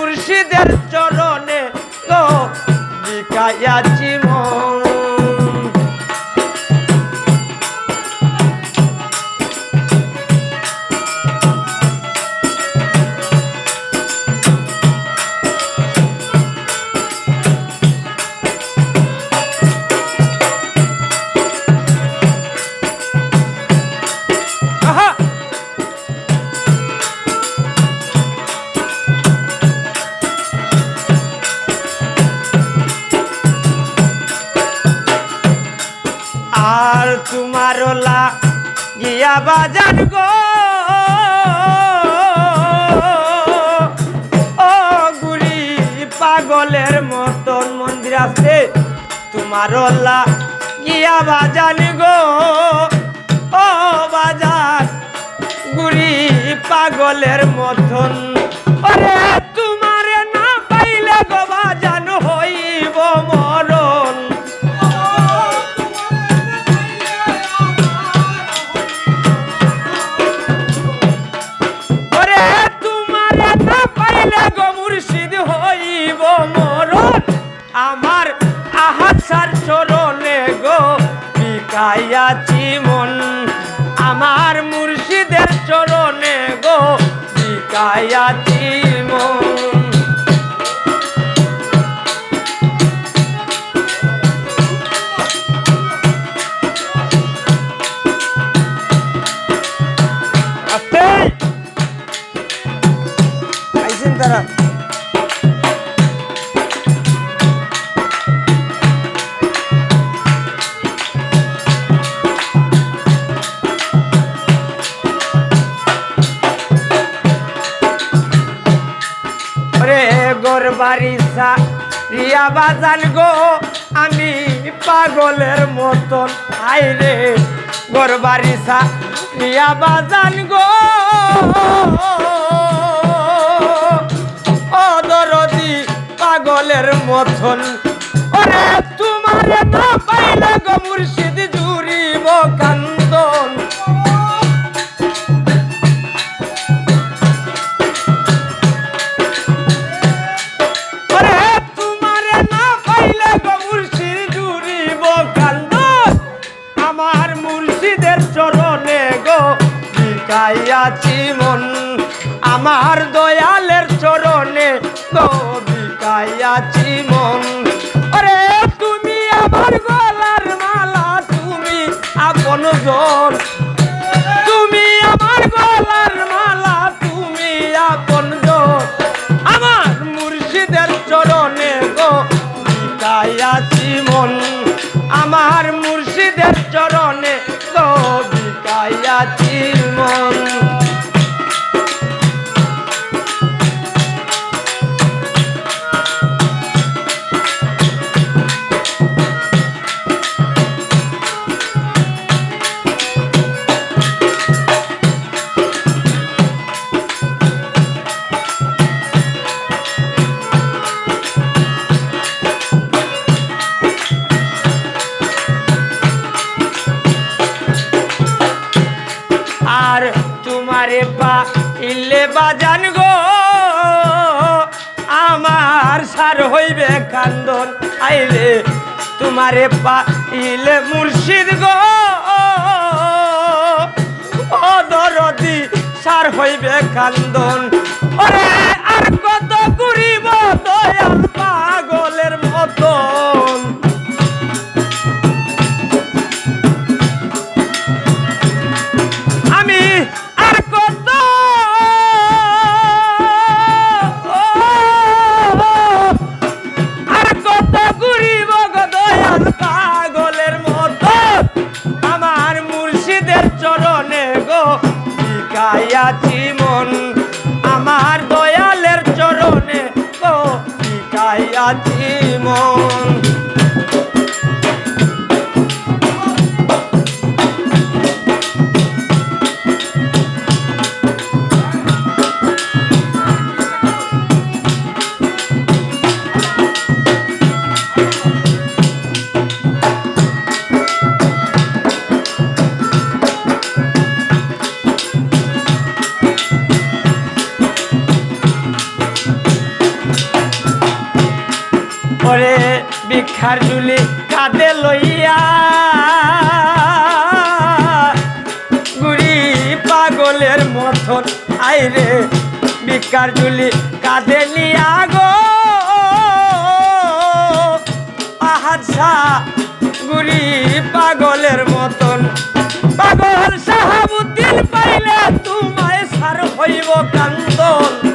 মুর্শিদের চরণে গো বিকাইয়াছি মন। আর তোমার গিয়া বাজান গো ও গুরি পাগলের মতন মন্দির আছে তোমার গিয়া বাজান গো ও বাজান গুরি পাগলের মতন। ওরে তোমারে না পাইলে গো বাজান হইব মরণ। আমার আহাসার চরণে গো বিকাইয়াছি মন। আমার মুর্শিদের চরণে গো বিকাইয়াছি মন। আইছেন তারা গোর বাড়ি রিয়া বাজান গো আমি পাগলের মতন। আইরে গোর বাড়ি রিয়া বাজান গো ও দরদি পাগলের মতন। ওরে তোমারে না পাইলে গো মুর্শিদ জুড়িব কান্দন। বিকাইয়াছি মন আমার দয়ালের চরণে গো বিকাইয়াছি মন। আরে তুমি আমার গলার মালা তুমি আপনজন। তুমি আমার গলার মালা তুমি আপনজন। আমার মুর্শিদের চরণে গো বিকাইয়াছি মন। আমার মুর্শিদের চরণে গো বিকাইয়াছি মন। আর তোমারে পাইলে বাজান গো আমার সার হইবে কান্দন। আইলে তোমারে পাইলে মুর্শিদ গো ও দরদি সার হইবে কান্দন। ওরে আর কত করিব দয়াল পাগলের মতন। বিকাইয়াছি মন আমার দয়ালের চরণে ভিক্ষার ঝুলি কাঁধে লইয়া গুড়ি পাগলের মতন আইরে ভিক্ষার ঝুলি কাঁধে লিয়া গো আহাদশা গুড়ি পাগলের মতন পাগল সাহাবুদ্দিন পাইলে তোমায় সার হইব কান্দন